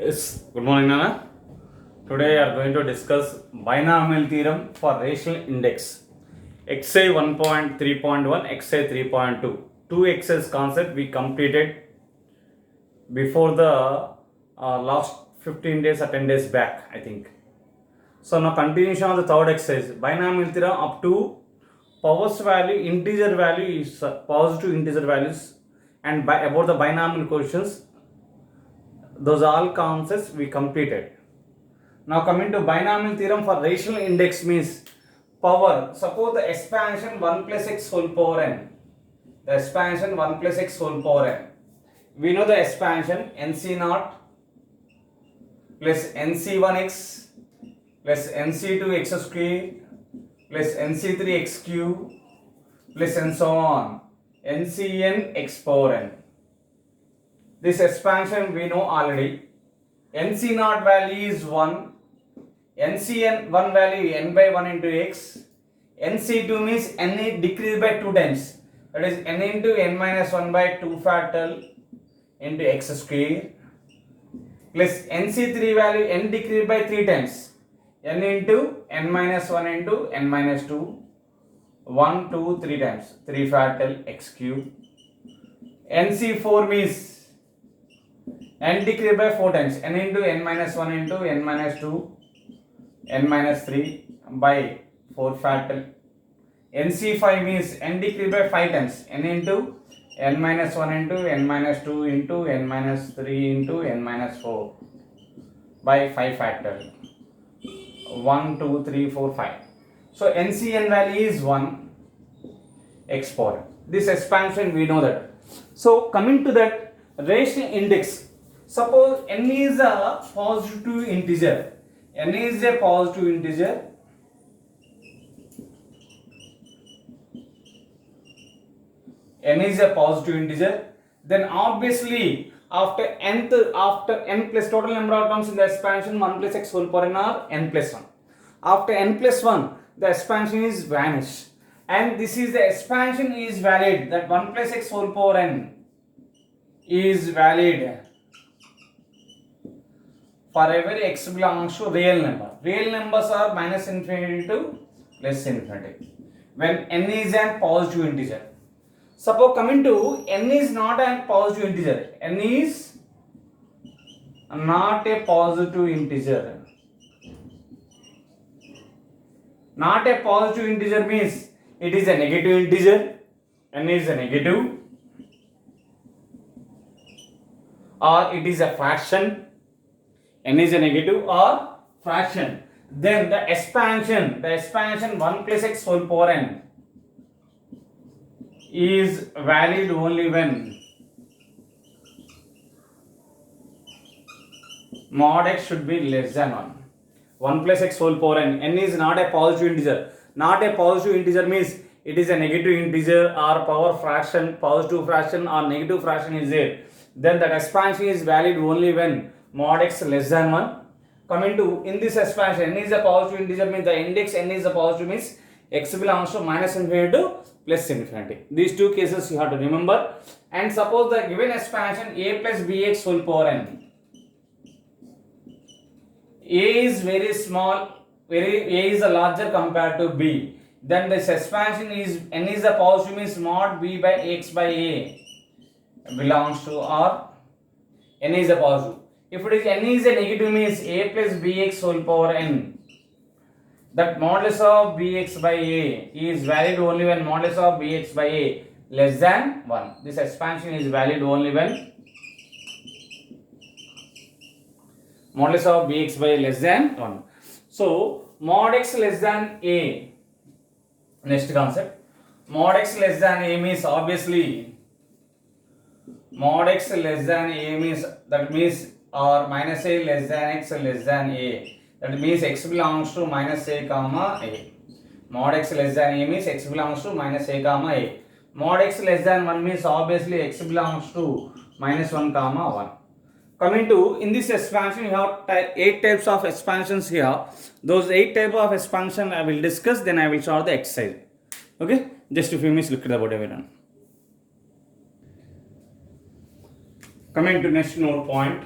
Yes, good morning, Nana. Today we are going to discuss binomial theorem for rational index. XI 1.3.1, XI 3.2. Two XS concept we completed before the last 15 days or 10 days back, I think. So now continuation of the third exercise. Binomial theorem up to powers value, integer value is positive integer values, and about the binomial quotients, those all concepts we completed. Now coming to binomial theorem for rational index means power. Suppose the expansion 1 plus x whole power n. The expansion 1 plus x whole power n. We know the expansion nc0 plus nc1x plus nc2x square plus nc3x cube plus and so on. ncn x power n. This expansion we know already. nc0 value is 1. ncn 1 value n by 1 into x. nc2 means n decreased by 2 times. That is n into n minus 1 by 2 factorial into x square plus nc3 value n decreased by 3 times. n into n minus 1 into n minus 2. 1, 2, 3 times. 3 factorial x cube. nc4 means n decreased by 4 times. n into n minus 1 into n minus 2. n minus 3 by 4 factorial. nc5 means n decreased by 5 times. n into n minus 1 into n minus 2 into n minus 3 into n minus 4 by 5 factorial. 1, 2, 3, 4, 5. So ncn value is 1 x power. This expansion we know that. So coming to that rational index. Suppose n is a positive integer. n is a positive integer. N is a positive integer. Then obviously after n plus total number of terms in the expansion 1 plus x whole power n or n plus 1. After n plus 1 the expansion is vanished. And this is the expansion is valid, that 1 plus x whole power n is valid for every x belongs to real number. Real numbers are minus infinity to plus infinity. When n is a positive integer. Suppose coming to n is not a positive integer. N is not a positive integer. Not a positive integer means it is a negative integer. N is a negative. Or it is a fraction. N is a negative or fraction. Then the expansion 1 plus x whole power n is valid only when mod x should be less than 1. 1 plus x whole power n. N is not a positive integer. Not a positive integer means it is a negative integer or power fraction, positive fraction or negative fraction is there. Then that expansion is valid only when mod x less than 1. Coming to in this expansion, n is a positive integer means the index n is a positive means x belongs to minus infinity to plus infinity. These two cases you have to remember. And suppose the given expansion a plus bx whole power n. A is very small, A is a larger compared to B. Then this expansion is n is a positive means mod b by x by a belongs to or n is a positive. If it is n is a negative means a plus bx whole power n. That modulus of bx by a is valid only when modulus of bx by a less than 1. This expansion is valid only when modulus of bx by less than 1. So mod x less than a. Next concept. Mod x less than a means obviously mod x less than a means that means or minus a less than x less than a. That means x belongs to minus a comma a. Mod x less than a means x belongs to minus a comma a. Mod x less than 1 means obviously x belongs to minus 1 comma 1. Coming to in this expansion you have 8 types of expansions here. Those 8 types of expansion I will discuss, then I will solve the exercise. Okay, just a few minutes look at the whatever done. Coming to next node point.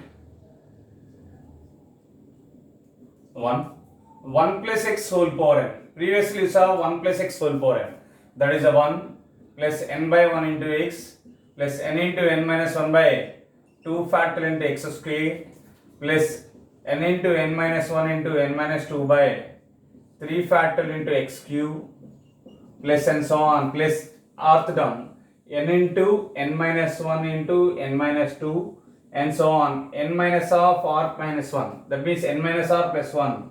1. 1 plus x whole power n. Previously you saw 1 plus x whole power n. That is a 1 plus n by 1 into x plus n into n minus 1 by 2 factorial into x square plus n into n minus 1 into n minus 2 by 3 factorial into x cube plus and so on plus rth term n into n minus 1 into n minus 2 and so on n minus of r minus 1, that means n minus r plus 1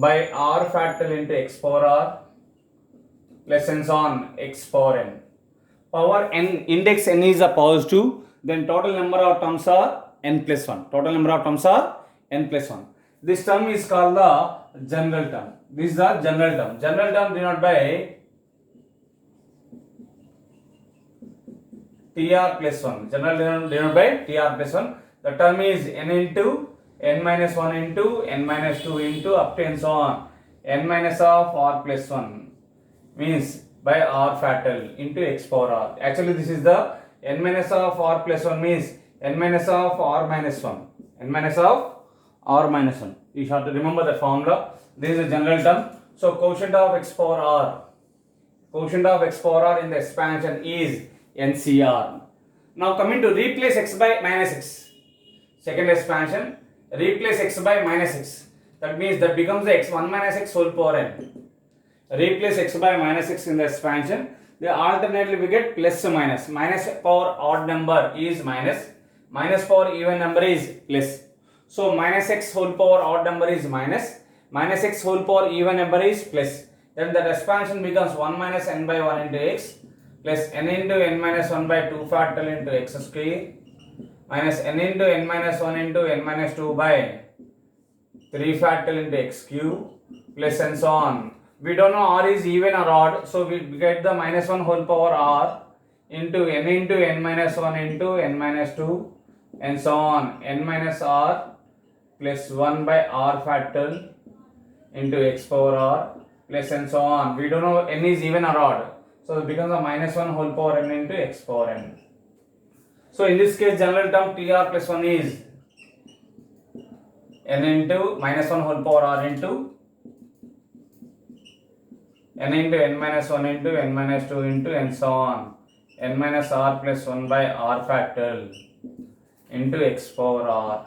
by r factorial into x power r plus and so on x power n. Power n, index n is a positive, then total number of terms are n plus 1. Total number of terms are n plus 1. This term is called the general term. This is the general term. General term denoted by tr plus 1. General term denoted by tr plus 1. The term is n into n minus 1 into n minus 2 into up to and so on n minus of r plus 1 means by r factorial into x power r. Actually this is the n minus of r plus 1 means n minus of r minus 1. n minus of r minus 1. You have to remember the formula. This is a general term. So quotient of x power r. Quotient of x power r in the expansion is NCR. Now coming to replace x by minus x. Second expansion, replace x by minus x. That means that becomes the x1 minus x whole power n. Replace x by minus x in the expansion. The alternately we get plus minus. Minus power odd number is minus. Minus power even number is plus. So minus x whole power odd number is minus. Minus x whole power even number is plus. Then that expansion becomes 1 minus n by 1 into x plus n into n minus 1 by 2 factorial into x square minus n into n minus 1 into n minus 2 by 3 factorial into x cube plus and so on. We don't know r is even or odd, so we get the minus 1 whole power r into n minus 1 into n minus 2 and so on n minus r plus 1 by r factorial into x power r plus and so on. We don't know n is even or odd, so it becomes a minus 1 whole power n into x power n. So in this case general term tr plus 1 is n into minus 1 whole power r into n into n minus 1 into n minus 2 into and so on n minus r plus 1 by r factorial into x power r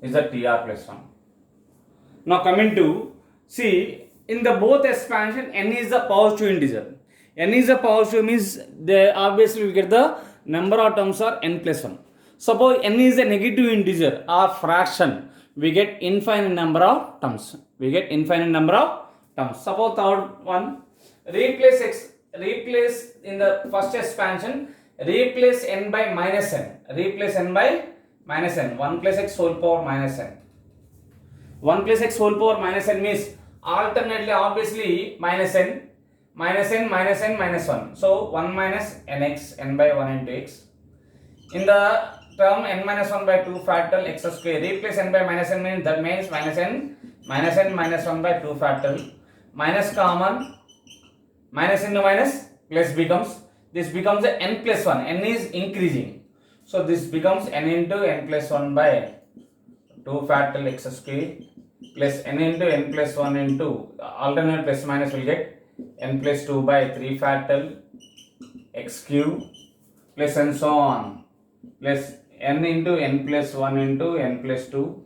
is the tr plus 1. Now coming to, see, in the both expansion n is the positive integer. N is a positive means they obviously we get the number of terms are n plus 1. Suppose n is a negative integer or fraction, we get infinite number of terms. We get infinite number of terms. Suppose third one, replace x, replace in the first expansion, replace n by minus n. Replace n by minus n. 1 plus x whole power minus n. 1 plus x whole power minus n means alternately obviously minus n, minus n, minus n, minus 1. So 1 minus nx, n by 1 into x. In the term n minus 1 by 2 factorial x square, replace n by minus n means that means minus n, minus 1 by 2 factorial. Minus common, minus into minus, plus becomes, this becomes a n plus 1, n is increasing. So this becomes n into n plus 1 by 2 factorial x square plus n into n plus 1 into alternate plus minus will get n plus 2 by 3 factorial x cube plus and so on plus n into n plus 1 into n plus 2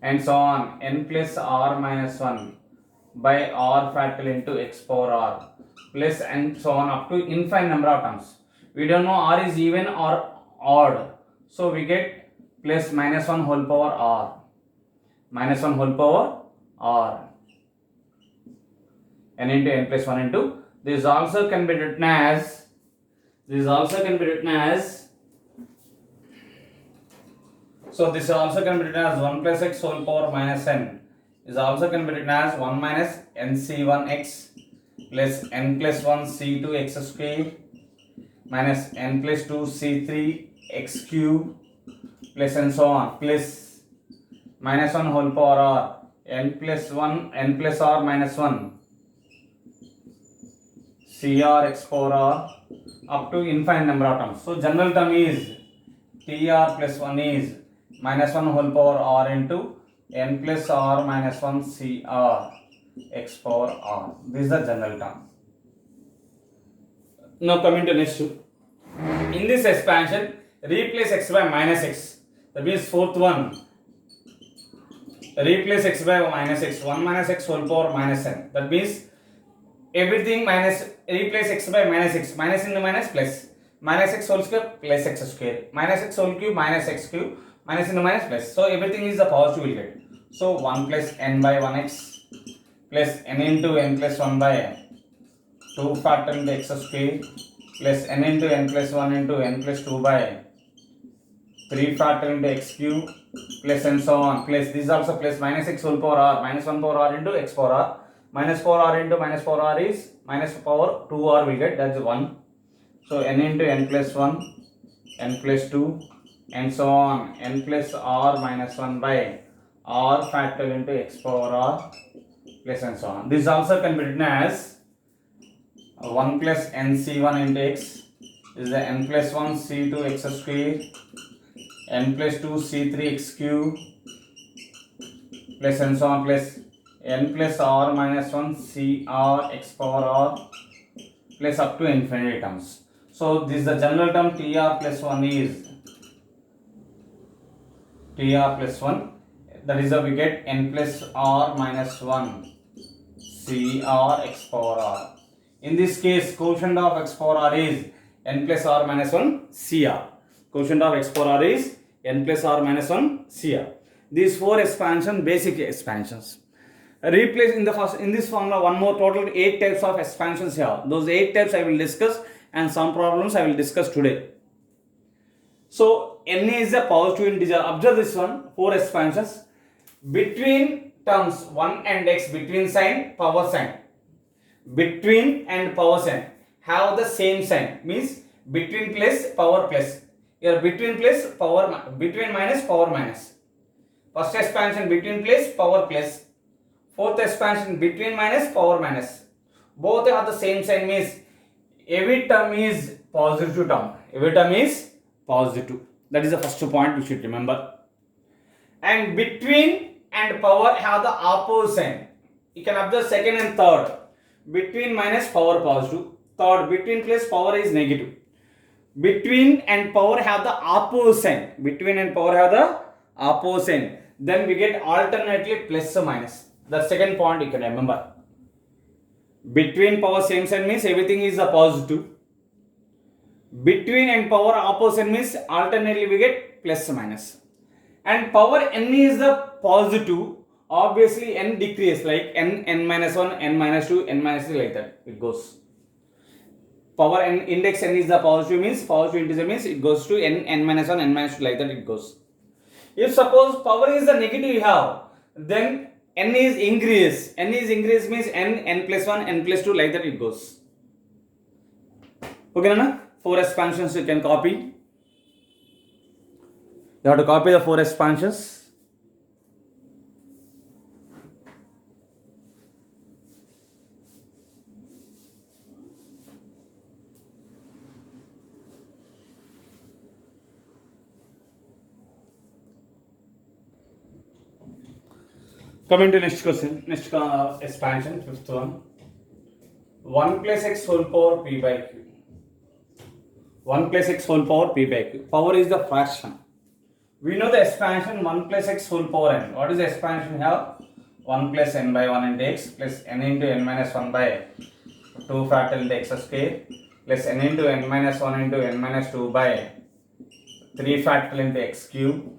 and so on n plus r minus 1 by r factorial into x power r plus and so on up to infinite number of terms. We don't know r is even or odd, so we get plus minus 1 whole power r, minus 1 whole power r, n into n plus 1 into, this also can be written as, this also can be written as, so this also can be written as 1 plus x whole power minus n is also can be written as 1 minus nc1x plus n plus 1 c2 x square minus n plus 2 c3 x cube plus and so on plus minus 1 whole power r n plus 1 n plus r minus 1 cr x power r up to infinite number of terms. So general term is tr plus 1 is minus 1 whole power r into n plus r minus 1 cr x power r. This is the general term. Now coming to next. In this expansion, replace x by minus x. That means fourth one. Replace x by minus x. 1 minus x whole power minus n. That means everything minus, replace x by minus x. Minus into minus plus. Minus x whole square plus x square. Minus x whole cube minus x cube. Minus into minus plus. So everything is the positive will get. So 1 plus n by 1x plus n into n plus 1 by 2 factor into x square plus n into n plus 1 into n plus 2 by 3 factor into x cube plus and so on, plus this is also plus minus x whole power r minus 1 power r into x power r minus 4r into minus 4r is minus power 2r we get, that's 1. So n into n plus 1 n plus 2 and so on, n plus r minus 1 by r factor into x power r plus and so on. This also can be written as 1 plus nc1 into x is the n plus 1 c2 x square n plus 2 c3 x cube plus and so on plus n plus r minus 1 cr x power r plus up to infinity terms. So this is the general term tr plus 1 is tr plus 1, that is we get n plus r minus 1 cr x power r. In this case, quotient of x power r is n plus r minus 1 cr. Quotient of x power r is n plus r minus 1 cr. These 4 expansion, basic expansions. Replace in the first, in this formula one more, total 8 types of expansions here. Those 8 types I will discuss and some problems I will discuss today. So n is a positive integer. Observe this one, 4 expansions. Between terms 1 and x, between sign, power sign. Between and power sign have the same sign, means between plus power plus. Here between plus power, between minus power minus. First expansion between plus power plus. Fourth expansion between minus power minus. Both have the same sign, means every term is positive term. Every term is positive. That is the first point we should remember. And between and power have the opposite sign. You can observe second and third. Between minus power positive. Third, between plus power is negative. Between and power have the opposite sign. Between and power have the opposite sign. Then we get alternately plus or minus. The second point you can remember. Between power same sign means everything is a positive. Between and power opposite means alternately we get plus or minus. And power n is the positive. Obviously n decrease, like n minus 1, n minus 2, n minus 3, like that it goes. Power n index n is the positive, means positive integer means it goes to n minus 1, n minus 2, like that it goes. If suppose power is the negative you have, then n is increase. N is increase means n plus 1, n plus 2, like that it goes. Okay, Nana? 4 expansions you can copy. You have to copy the 4 expansions. Coming to next question, next expansion, fifth one. 1 plus x whole power p by q. 1 plus x whole power p by q. Power is the fraction. We know the expansion 1 plus x whole power n. What is the expansion here? 1 plus n by 1 into x plus n into n minus 1 by 2 factor into x square plus n into n minus 1 into n minus 2 by 3 factor into x cube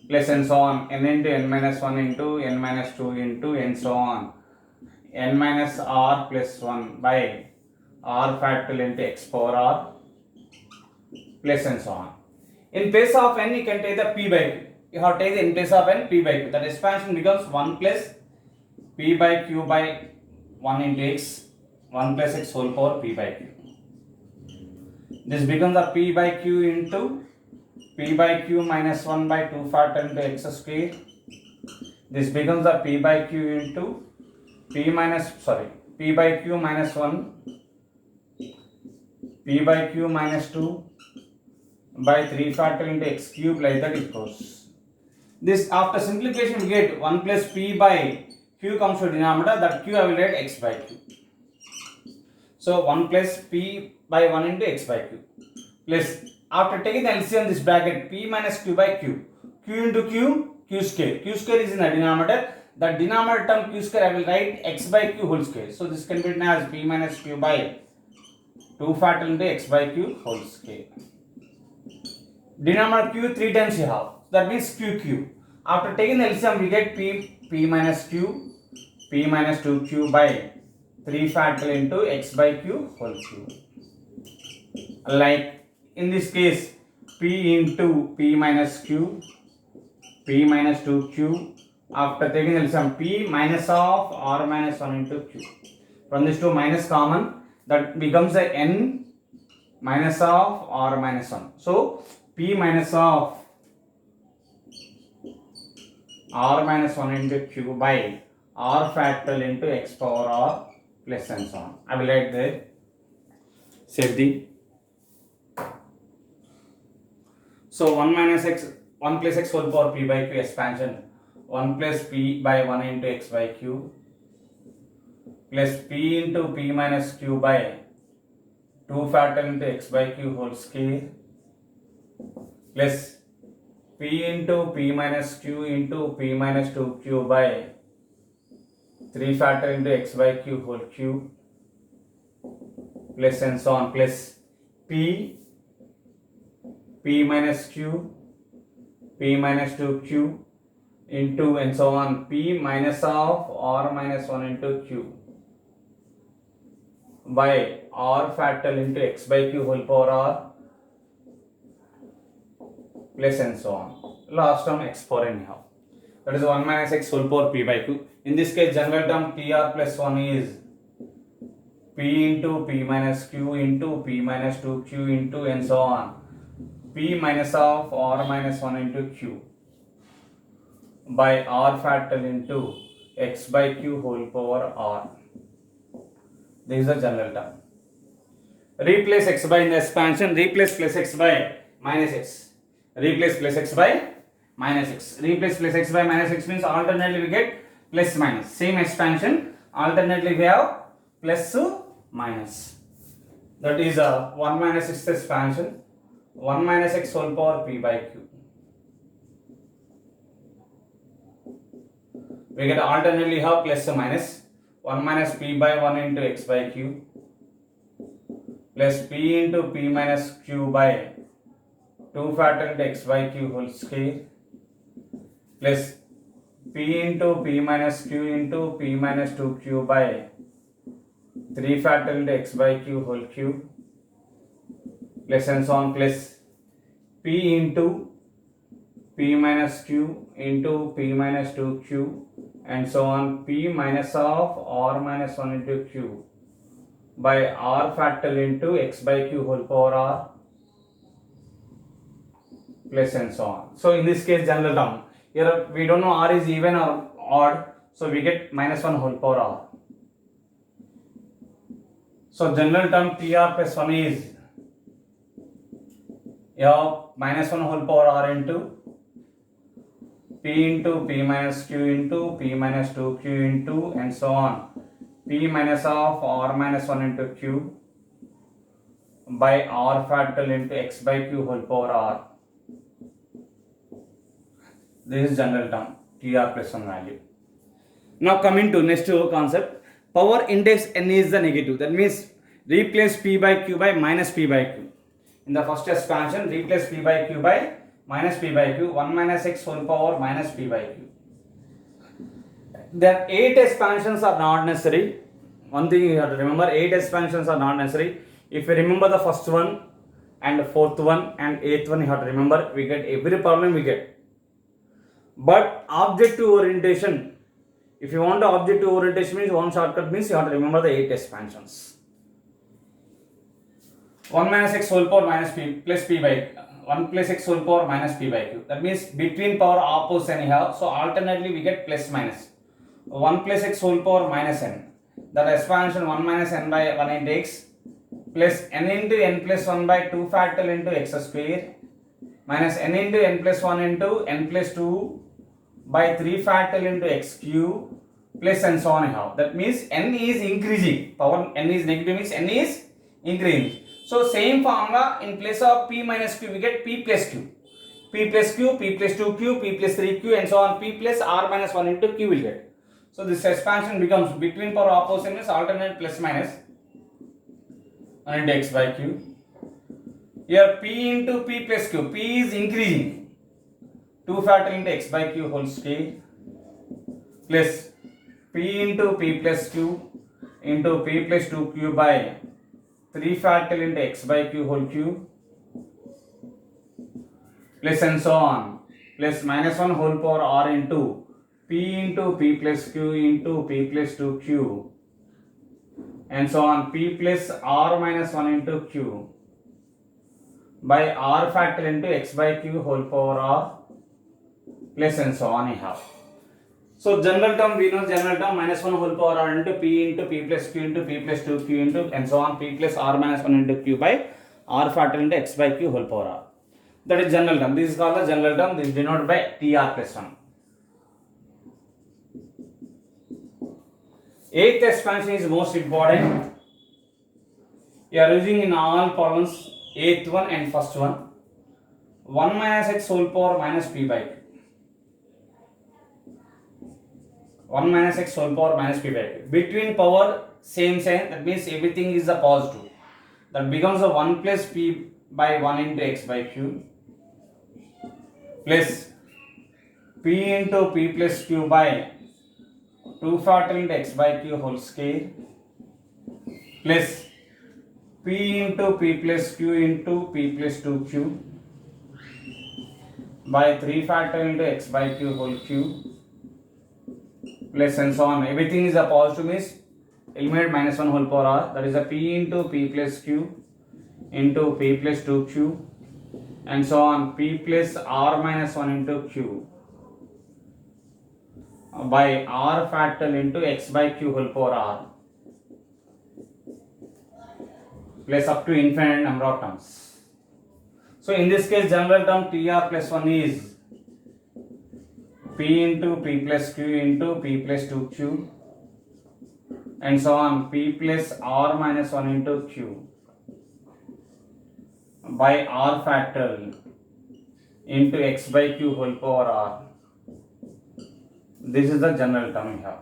plus and so on, n into n minus 1 into n minus 2 into and so on, n minus r plus 1 by r factorial into x power r plus and so on. In place of n you can take the p by q. You have to take the in place of n p by q. That expansion becomes 1 plus p by q by 1 into x, 1 plus x whole power p by q. This becomes the p by q into p by q minus 1 by 2 factor into x square. This becomes the p by q into p by q minus 1 p by q minus 2 by 3 factor into x cube, like that it goes. This after simplification we get 1 plus p by q comes to denominator, that q I will write x by q. So 1 plus p by 1 into x by q plus after taking the LCM this bracket p minus q by q, q into q square, q square is in the denominator, the denominator term q square I will write x by q whole square. So this can be written as p minus q by 2 factorial into x by q whole square. Denominator q 3 times you have, that means q. After taking the LCM we get p minus q, p minus 2q by 3 factorial into x by q whole cube. Like in this case p into p minus q, p minus 2q, after taking the LCM p minus of r minus 1 into q. From this 2 minus common, that becomes a n minus of r minus 1. So p minus of r minus 1 into q by r factorial into x power r plus and so on. I will write there. Save the. So 1 plus x whole power p by q expansion, 1 plus p by 1 into x by q plus p into p minus q by 2 factorial into x by q whole square plus p into p minus q into p minus 2q by 3 factorial into x by q whole cube plus and so on, plus p minus q, p minus 2q into and so on, p minus of r minus 1 into q by r factorial into x by q whole power r plus and so on. Last term x power n half. That is 1 minus x whole power p by q. In this case, general term pr plus 1 is p into p minus q into p minus 2q into and so on, p minus of r minus 1 into q by r factorial into x by q whole power r. This is the general term. Replace x by in the expansion, replace plus x by minus x. Replace plus x by minus x. Replace plus x by minus x means alternately we get plus minus. Same expansion, alternately we have plus minus. That is 1 minus x expansion, 1 minus x whole power p by q. We get alternately have plus minus, 1 minus p by 1 into x by q plus p into p minus q by 2 factorial into x by q whole square plus p into p minus q into p minus 2q by 3 factorial into x by q whole cube plus and so on, plus p into p minus q into p minus 2q and so on, p minus of r minus 1 into q by r factorial into x by q whole power r plus and so on. So in this case, general term, here we don't know r is even or odd, so we get minus 1 whole power r. So general term pr plus 1 is minus 1 whole power r into p minus q into p minus 2q into and so on, p minus of r minus 1 into q by r factorial into x by q whole power r. This is general term tr plus 1 value. Now coming to next concept, power index n is the negative. That means replace p by q by minus p by q. In the first expansion, replace p by q by minus p by q, 1 minus x whole power minus p by q. There 8 expansions are not necessary. One thing you have to remember, 8 expansions are not necessary. If you remember the first one and the fourth one and 8th one, you have to remember, we get every problem we get. But objective orientation, if you want the objective orientation means one shortcut means you have to remember the 8 expansions. 1 minus x whole power minus p plus p by 1 plus x whole power minus p by q. That means between power opposite anyhow. So alternately we get plus minus. 1 plus x whole power minus n. That expansion 1 minus n by 1 into x plus n into n plus 1 by 2 factorial into x square minus n into n plus 1 into n plus 2 by 3 factorial into x cube plus and so on I have. That means n is increasing. Power n is negative means n is increasing. So same formula, in place of p minus q we get p plus q. P plus q, p plus 2q, p plus 3q and so on. P plus r minus 1 into q will get. So this expansion becomes between power opposite means alternate plus minus 1 into x by q. Here p into p plus q. P is increasing. 2 factorial into x by q whole square plus p into p plus q into p plus 2q by 3 factorial into x by q whole cube plus and so on plus minus 1 whole power r into p into p plus q into p plus 2q and so on p plus r minus 1 into q by r factorial into x by q whole power r plus and so on I have. So general term we know general term minus 1 whole power r into p plus q into p plus 2q into and so on p plus r minus 1 into q by r factorial into x by q whole power r. That is general term. This is called the general term. This is denoted by tr plus 1. Eighth expansion is most important. You are using in all problems eighth one and first one. 1 minus x whole power minus p by q. 1 minus x whole power minus p by q. Between power same sign, that means everything is a positive. That becomes a 1 plus p by 1 into x by q plus p into p plus q by 2 factorial into x by q whole square plus p into p plus q into p plus 2q by 3 factorial into x by q whole cube plus and so on. Everything is a positive means eliminate minus 1 whole power r, that is a p into p plus q into p plus 2q and so on p plus r minus 1 into q by r factorial into x by q whole power r plus up to infinite number of terms. So in this case general term tr plus 1 is p into p plus q into p plus 2q and so on p plus r minus 1 into q by r factorial into x by q whole power r. This is the general term we have.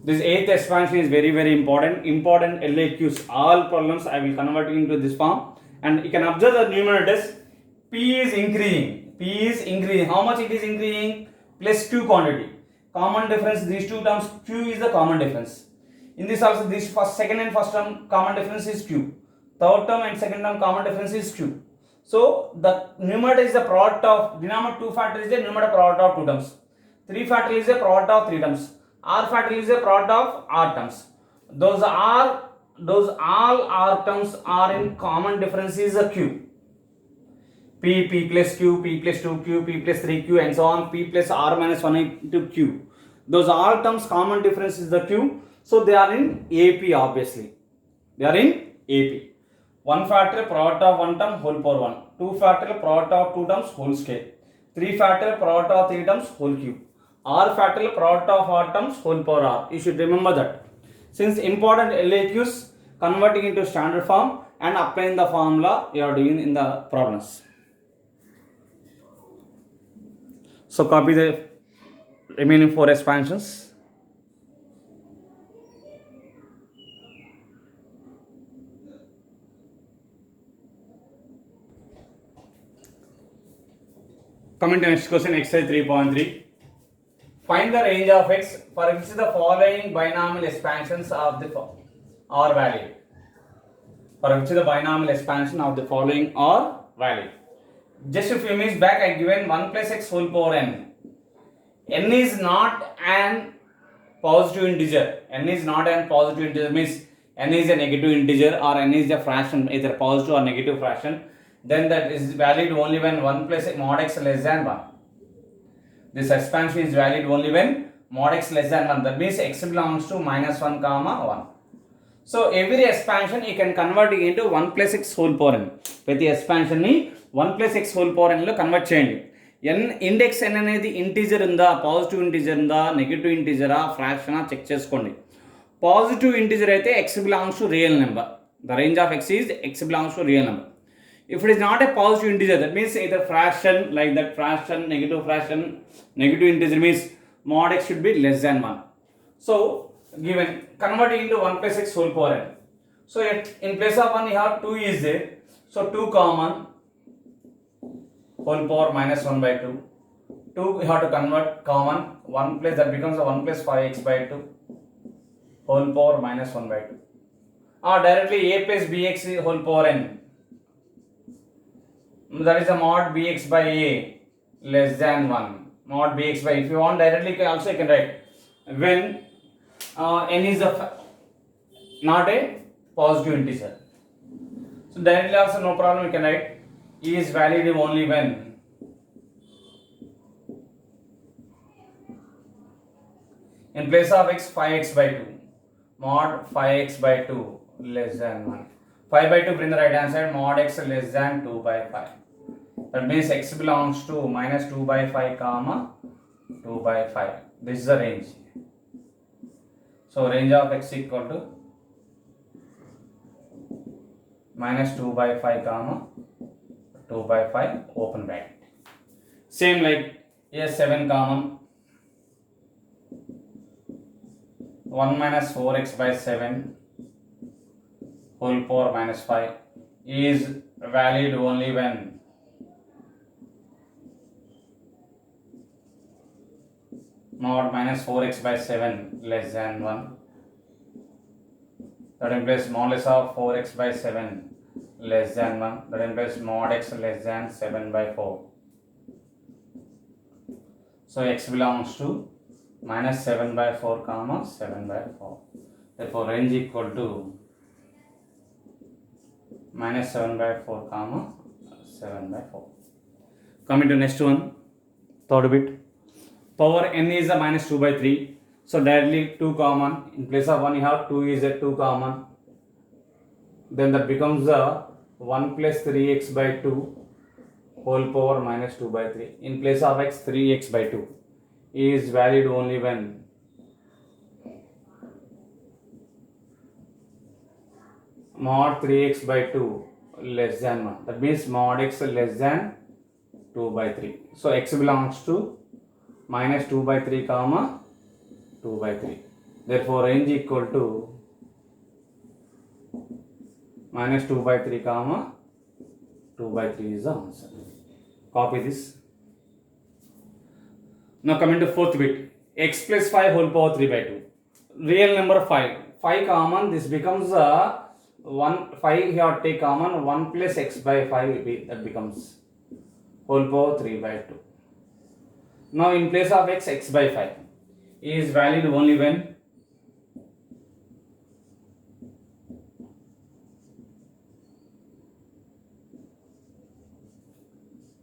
This eighth expansion is very important. Important LAQs. All problems I will convert into this form, and you can observe the numerators. P is increasing. P is increasing. How much it is increasing? Plus q quantity. Common difference. These two terms. Q is the common difference. In this also, this second and first term common difference is q. Third term and second term common difference is q. So the numerator is the product of denominator 2 factorial is the numerator product of 2 terms. 3 factorial is the product of 3 terms. R factorial is the product of r terms. Those all r terms are in common difference is a q. P plus q, p plus 2q, p plus 3q and so on, p plus r minus 1 into q. Those all terms common difference is the q. So they are in AP obviously. They are in AP. 1 factorial product of 1 term whole power 1. 2 factorial product of 2 terms whole square. 3 factorial product of 3 terms whole cube. R factorial product of r terms whole power r. You should remember that. Since important LAQs, converting into standard form and applying the formula you are doing in the problems. So copy the remaining 4 expansions. Coming to next question, exercise 3.3. Find the range of x for which the following binomial expansions of the are valid. For which the binomial expansion of the following are valid. Just a few minutes back I given 1 plus x whole power n. N is not an positive integer. N is not an positive integer means n is a negative integer or n is a fraction, either positive or negative fraction. Then that is valid only when 1 plus mod x less than 1. This expansion is valid only when mod x less than 1. That means x belongs to minus 1 comma 1. So every expansion you can convert into 1 plus x whole power n. ప్రతి ఎక్స్పాన్షన్ని 1 plus x whole power ఎన్లో convert చేయండి. N index n అనేది integer ఉందా, positive integer ఉందా, negative ఇంటీజరా, ఫ్రాక్షనా check చేసుకోండి. పాజిటివ్ ఇంటీజర్ అయితే x belongs to real number. The range of x is x belongs to real number. If it is not a positive integer, that means either fraction, like that fraction, negative integer means mod x should be less than 1. So given, convert it into 1 plus x whole power n. So in place of 1 you have 2 is there. So 2 common, whole power minus 1 by 2. 2 you have to convert common, 1 plus, that becomes 1 plus 5x by 2 whole power minus 1 by 2. Or directly a plus bx whole power n. That is a mod bx by a less than 1. Mod bx by, if you want directly also you can write when n is not a positive integer. So directly also no problem you can write e is valid only when in place of x 5x by 2 mod 5x by 2 less than 1. 5 by 2 bring the right hand side, mod x less than 2 by 5. That means x belongs to minus 2 by 5 comma 2 by 5. This is the range. So range of x equal to minus 2 by 5 comma 2 by 5 open bracket. Same like here 7 common, 1 minus 4x by 7 whole power minus 5 is valid only when mod minus 4x by 7 less than 1. That implies modulus of 4x by 7 less than 1. That implies mod x less than 7 by 4. So x belongs to minus 7 by 4 comma 7 by 4. Therefore range equal to minus 7 by 4 comma 7 by 4. Coming to next one, third bit. Power n is a minus 2 by 3. So directly 2 common. In place of 1 you have 2 is a 2 common. Then that becomes a 1 plus 3x by 2 whole power minus 2 by 3. In place of x 3x by 2 is valid only when mod 3x by 2 less than 1. That means mod x less than 2 by 3. So x belongs to minus 2 by 3 comma 2 by 3. Therefore range equal to minus 2 by 3 comma 2 by 3 is the answer. Copy this. Now coming to fourth bit, x plus 5 whole power 3 by 2. Real number 5. 5 common, this becomes a 1, 5 here take common, 1 plus x by 5 that becomes whole power 3 by 2. Now in place of x, x by 5 is valid only when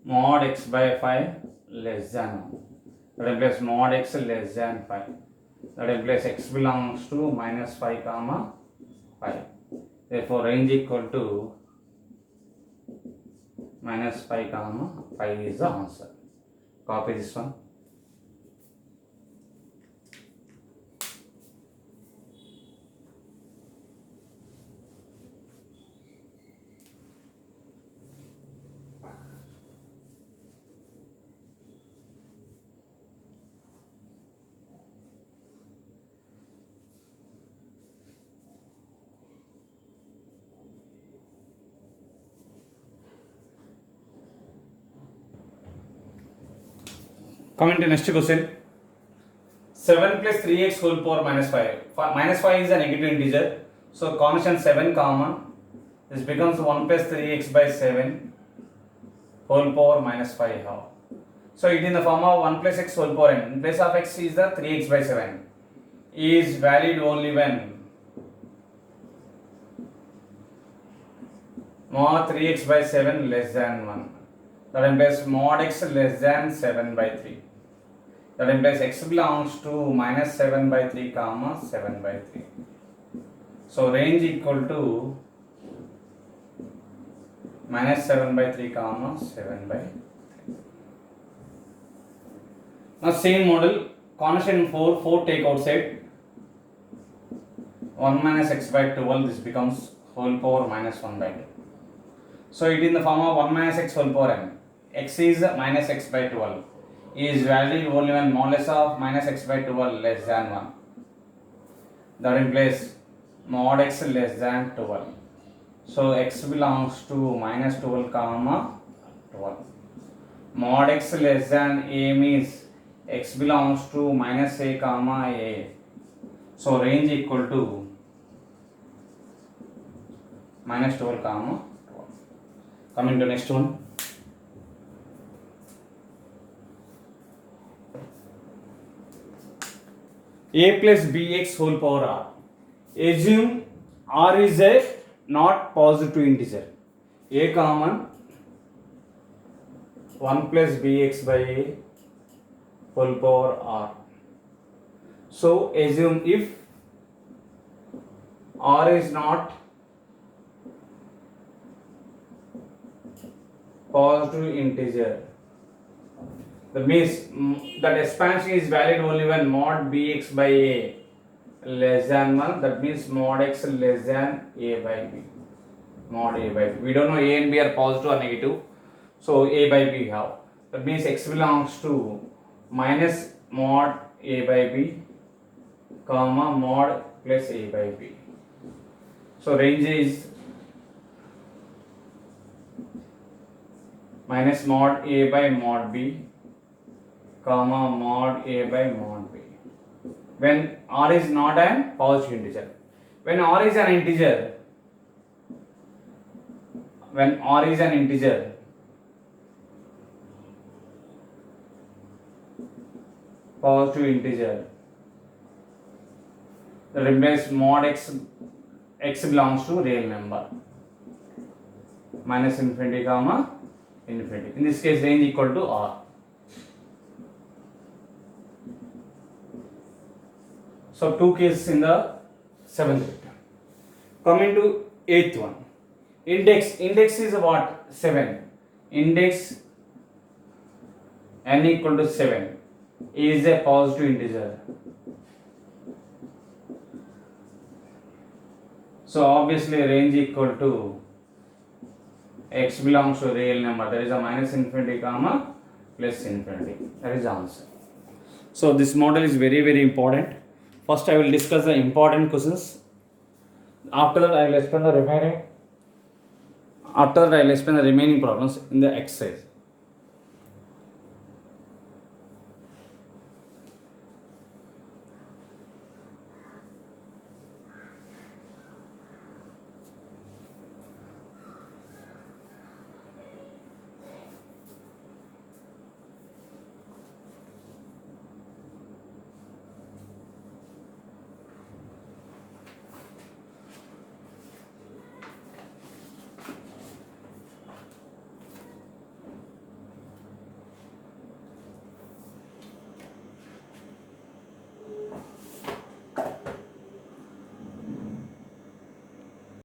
mod x by 5 less than 1. That implies mod x less than 5. That implies x belongs to minus 5 comma 5. Therefore range equal to minus 5 comma 5 is the answer. Copy this one. Coming to next question. 7 plus 3x whole power minus 5. Minus 5 is a negative integer. So constant 7 common. This becomes 1 plus 3x by 7 whole power minus 5. How? So it in the form of 1 plus x whole power n. In place of x is the 3x by 7. Is valid only when mod 3x by 7 less than 1. That implies mod x less than 7 by 3. That implies x belongs to minus 7 by 3 comma 7 by 3. So range equal to minus 7 by 3 comma 7 by 3. Now same model, constant 4 take outside, 1 minus x by 12, this becomes whole power minus 1 by 2. So it is in the form of 1 minus x whole power n. X is minus x by 12. Is valid only when modulus of minus x by 12 less than 1. That implies mod x less than 12. So x belongs to minus 12 comma 12. Mod x less than a means x belongs to minus a comma a. So range equal to minus 12 comma 12. Coming to next one. A plus bx whole power r. Assume r is a not positive integer. A common 1 plus bx by a whole power r. So assume if r is not positive integer, that means that expansion is valid only when mod bx by a less than 1, that means mod x less than a by b. Mod a by b. We don't know a and b are positive or negative, so a by b have. That means x belongs to minus mod a by b comma mod plus a by b. So range is minus mod a by mod b comma mod a by mod b. When r is not an positive integer. When r is an integer, positive integer, that implies mod x belongs to real number, minus infinity comma infinity. In this case, range equal to r. So 2 cases in the 7th bit. Coming to 8th one. Index is what? 7. Index n equal to 7 is a positive integer. So obviously range equal to x belongs to real number. There is a minus infinity comma plus infinity. That is the answer. So this model is very, very important. First I will discuss the important questions. After that I will explain the remaining problems in the exercise.